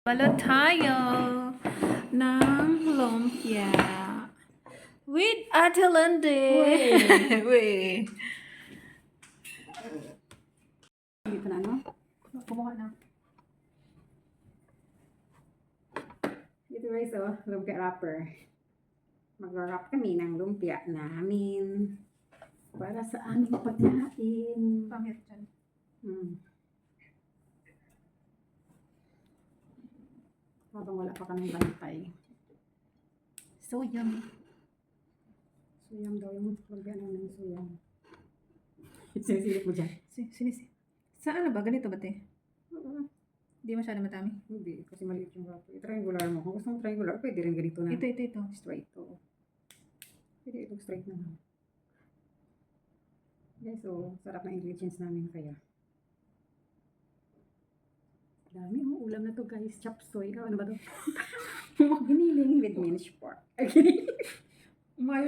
Balot tayo ng lumpia with Ate Lindy. Wait. Dito na, no? Kumuha na. Dito guys, oh, lumpia wrapper. Mag-wrap kami ng lumpia namin para sa aming pagkain. Pamir dyan. Habang wala pa kami bantay. So yummy. Suyam daw yung lumpia namin, suyam. Sinisilip mo dyan? Sinisi. Saan na ba? Ganito ba, te? Oo. Di masyado matami. Hindi, kasi maliit yung wrapper. I-triangular mo. Kung gusto mong triangular, pwede rin ganito na. Ito. Straight, oo. Pwede itong straight na. Guys, so, sarap na ingredients namin kaya. Dami yung ulam na to guys. Chop suey. Ano ba to? Giniling with minced pork.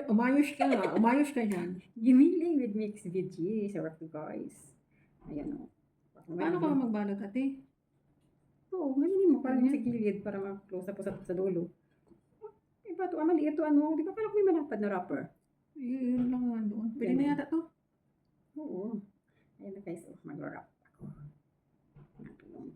Umayos ka nga. Umayos ka dyan. Giniling with mixed veggies. Sarap to guys. Ayan o. Paano ka magbalot, ate? Oo, ganyan mo. Parang sa gilid para ma-close up sa dulo. Iba to, maliit to ano. Di ba parang may malapad na wrapper? Yun lang naman doon. Pwede na yata to. Oo. Ayan na guys. Oh, mag-wrap ako.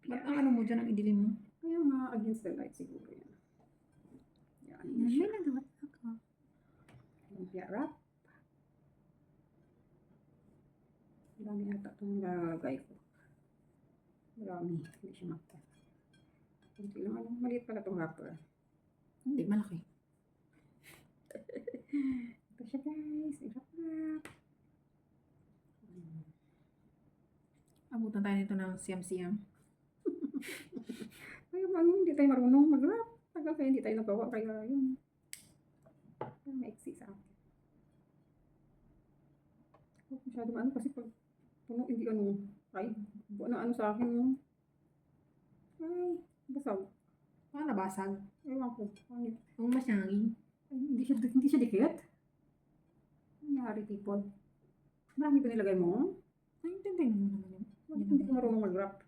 Ba't ang ano mo dyan, ang idilim mo? Kaya nga, against the light siguro yan. Yan. May nagawa ako. Lumpia wrap. Marami yata itong nalagay ko. Marami. Hindi siya makta. Kunti lang. Ano, maliit pala itong wrapper. Hindi, malaki. Ito siya guys. I-wrap. Abutan tayo nito ng siyam-siyam. Ay, hindi tayo marunong mag-wrap. Tagal kaya hindi tayo nagawa. Kaya yun. Maiksi sa akin. Masyadong ano kasi pag puno, hindi ano. Ay, ano sa akin. No? Ay, basag. Paano nabasag? Ewan ko. Ay, Ang masyangin. hindi siya dikit. Nangyari people. Marami ba nilagay mo? Ay, tintin mo naman yun. Hindi ko marunong mag-wrap.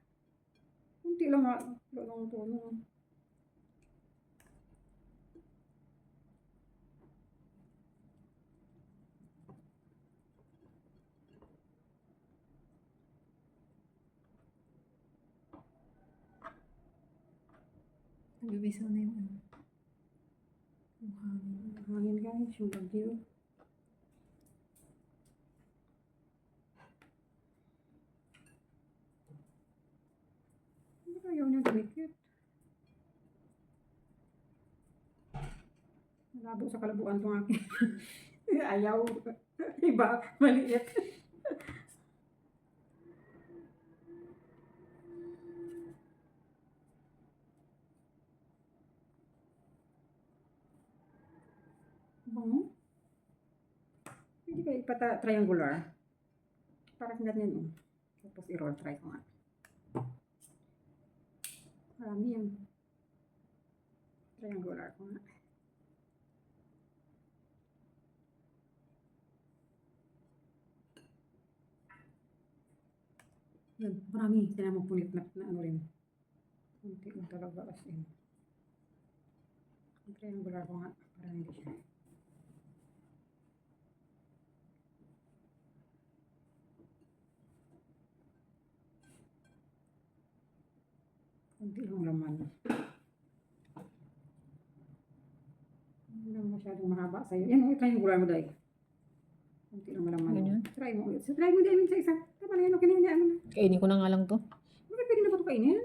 Kunti lang nga. Lang ito. Ano. Nagbibisaw na yung ano. Yung hangin. Hangin guys. Yung bagyo. Ayaw niya dumikit. Malabo sa kalabuan itong akin. Ayaw. Iba. Maliit. Bango. Hindi kayo triangular. Parang ganyan oh. Tapos i-roll try ko nga. Marami yan. Triangular ko nga. Yan, marami. Tinan mo punit na ano rin. Kunti lang talaga as in. Triangular ko nga. Para hindi siya. Kunti lang laman. Hindi lang masyadong mahaba sa'yo. Yan, triangular mo dahil. Kunti lang malaman. Ganyan? Try mo ulit. So, try mo din sa isa. Tama na yan. Okay na yan. Ano na. Kainin ko na nga lang to. Bakit pwede na ba ito kainin?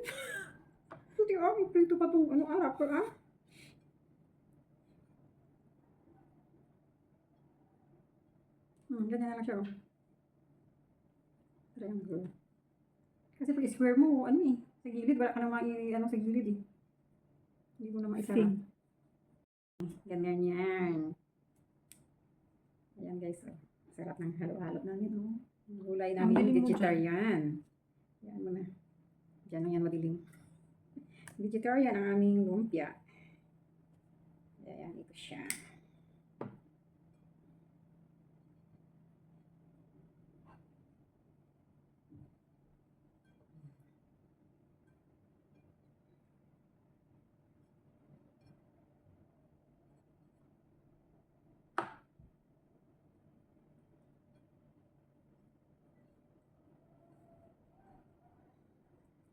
Hindi prito pa itong ano, wrapper ganyan na lang siya triangle. Kasi pag square mo, ano sa gilid, wala ka na sa gilid Hindi mo na maisara. Ganyan yan. Ayan guys, sarap ng halo-halo namin Gulay namin, vegetarian. Yan mo na. Diyan lang yan madilim. Vegetarian ang aming lumpia. Ayan, ito siya.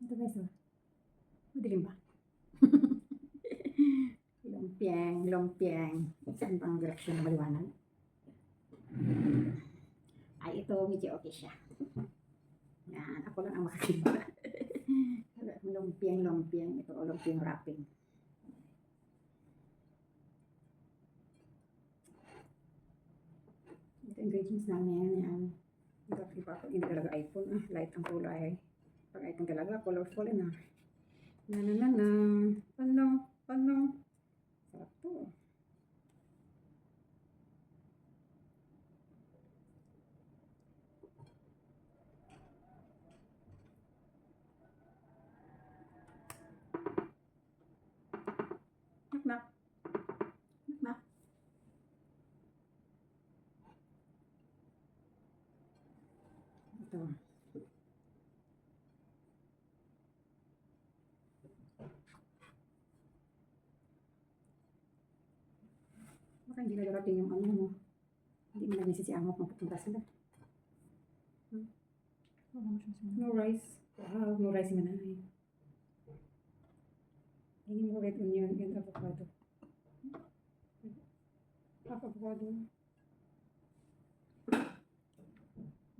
Ito guys, oh. Madilim ba? Lumpiang. Saan pang direksyon na maliwanag? Ay, ito, medyo okay siya. Yan, ako lang ang makakita. Lumpiang. Ito, lumpiang wrapping. Ito, ingredients namin. Yan. Iba ako, hindi talaga iPhone. Light ang kulay. Pag iPhone talaga, colorful na. Paano? Sarap to. Knock. Ito. Baka hindi na darating yung ano mo. Hindi mo naging sisiamok mapupunta sila. No rice. Wow, no rice man ay. Hindi mo red onion and avocado. Half avocado.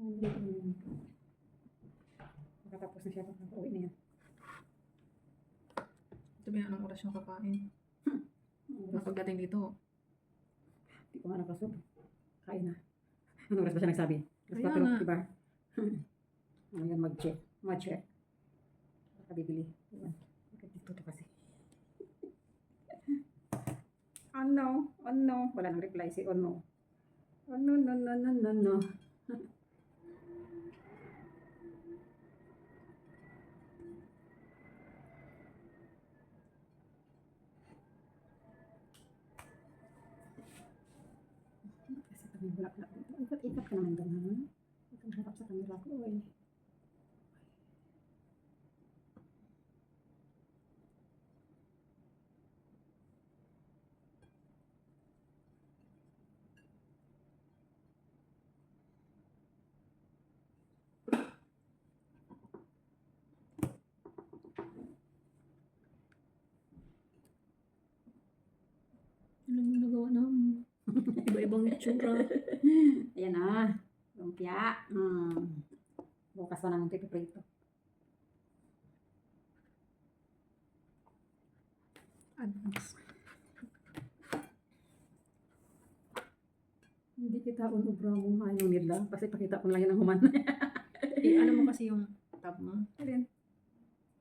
Red onion. Makatapos na siya. Baka uwi na yan. Ito ba anong oras yung kakain? Pagdating dito, Hindi ko nga nakasub. Kain na. Anong oras ba siya nagsabi? Alas Kaya 4, nga. diba? Ano yan, mag-check. Baka bibili. Diba? Bakit dito to kasi? Ano? Wala nang reply si Ono. No. Kasi kami bulak-bulak dito. Ikot-ikot ka naman doon, ha? Huwag kang harap sa camera ko, eh. alam mo nagawa namin. Iba-ibang itsura. Ayan na. Lumpia. Bukas pa namin ito ipiprito. Advance. Hindi kita unubra mo. Ayaw nila. Kasi pakita ko lang yan ang human. Ano mo kasi yung tab mo? Alin?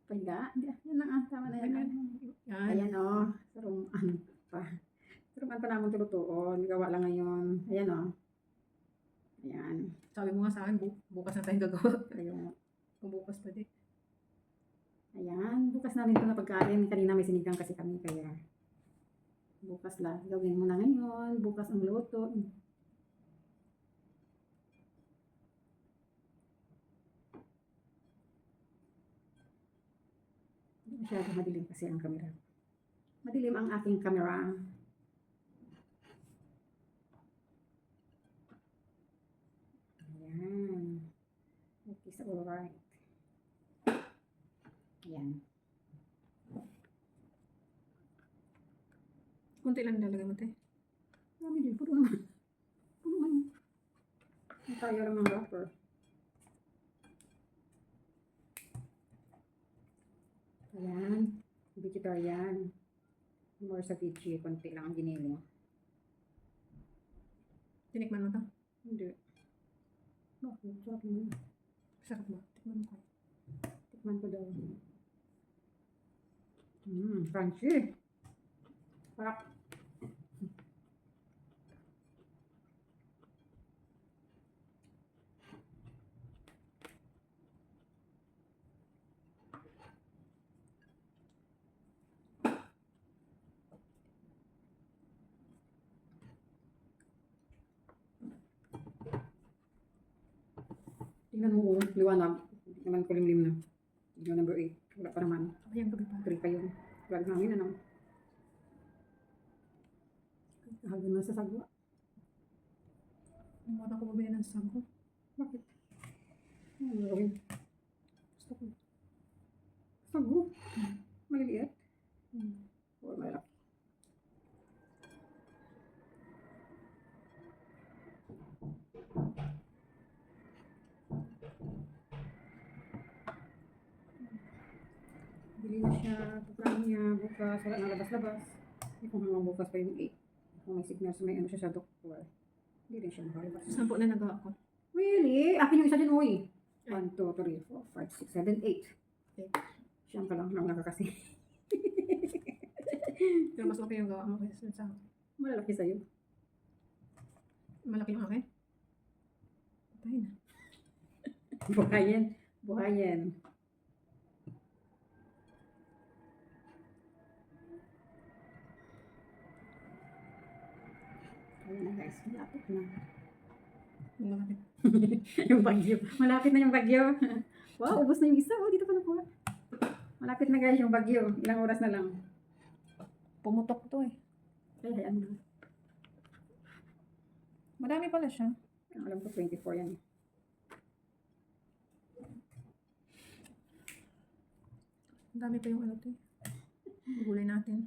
Paiga? Hindi. Yan na. Tama na yan. Yan. Ayan o. Saruman pa. Saruman pa namin tulutuon. Gawa lang ngayon. Ayan o. Ayan. Sabi mo nga sa akin, bukas na tayong gagawa. Ayun. Kung bukas pwede. Ayan. Bukas namin ito na pagkain. Kanina may sinigang kasi kami. Kaya bukas lang. Gawin mo na ngayon. Bukas ang luto. Hindi masyado madilim kasi ang camera. Madilim ang aking camera. Ayan. Okay, so alright. Ayan. Kunti lang nilalagay mo, te. Marami din. Puro naman. Ang tayo lang ng wrapper. Ayan. Vegetarian. More sa veggie. Konti lang ang giniling. Tinikman mo to? Hindi. Bakit? Sarap naman. Sarap ba? Tikman mo ko. Tikman ko daw. Crunchy. Sarap. Tingnan mo, liwanag. Hindi naman kulimlim na. Video number 8. Wala pa naman. Ayan, gabi pa. 3 pa yun. Vlog namin, ano? Hanggang na sa sagwa. Umuha ko babaya ng sago. Bakit? Ano gawin? Gusto ko. Sago. Maliliit. Hmm. Or malaki. Bili na siya. Pupunta niya bukas. Wala nang labas-labas. Hindi kung hanggang bukas pa yung 8. Kung may signal may ano siya sa doktor. Hindi rin siya makalabas. 10 na nagawa ko. Really? Akin yung isa din, uy. 1, 2, 3, 4, 5, 6, 7, 8. Siyang ka lang nang nakakasi. Pero mas okay yung gawa mo kaysa sa Malalaki sa'yo. malaki yung akin. Patay na. Buhayin. Buhayin. Ayun na guys, malapit na. Yung malaki. Yung bagyo. Malapit na yung bagyo. Wow, ubos na yung isa. Oh, dito pa na po. Malapit na guys yung bagyo. Ilang oras na lang. Pumutok to eh. Ay, hayaan mo. Madami pala siya. Ang alam ko 24 yan. Madami pa yung ano to eh. Gulay natin.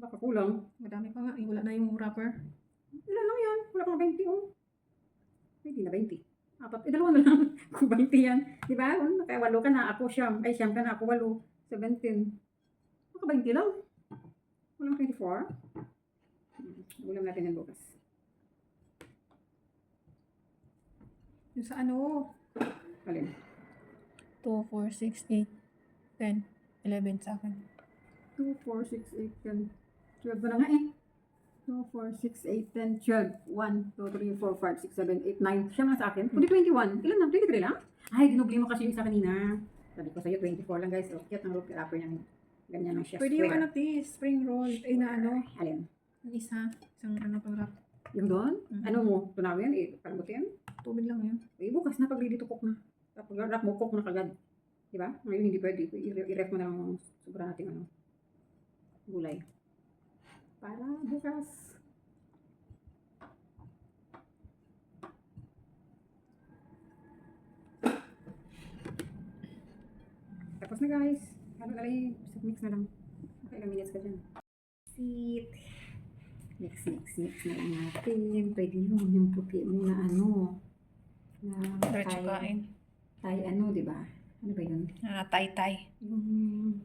Baka kulang. Madami pa nga. Wala na yung wrapper. Ilan lang yan? Wala pang 20 oh. Hindi na 20. Apat. Dalawa na lang. Kung 20 yan. Di ba? Kaya 8 ka na. Ako siyam. Ay siyam ka na. Ako 8. 17. Baka 20 lang. Walang 24. Ulam natin yan bukas. Yung sa ano? Alin? 2, 4, 6, 8, 10, 11 sa akin. 2, 4, 6, 8, 10. 12 na nga eh. 2, 4, 6, 8, 10, 12. 1, 2, 3, 4, 5, 6, 7, 8, 9. Siyam lang sa akin. Kundi 21. Ilan na? 23 lang? Ay, dinubli mo kasi yung isa kanina. Sabi ko sa'yo, 24 lang guys. So, cute ng wrapper niya. Ganyan ang chef. Pwede yung ano spring roll. Ay na ano. Alin? Yung isa. Isang ano pang wrap. Yung doon? Mhm. Ano mo? Tunawin? Palamutin? Tubig lang yun. Eh, bukas na pag ready to cook na. Kapag wrap mo, cook mo na kagad. Diba? Ngayon hindi pwede. I-ref mo na lang sobra natin ano. Gulay. Para bukas. Tapos na guys. Ano na lang, mix na lang. Okay, ilang minutes ka dyan. Sit. Mix na lang natin. Pwede yung puti mo na ano. Na Diretso kain. Thai ano, di ba? Ano ba yun? Tay-tay. Yung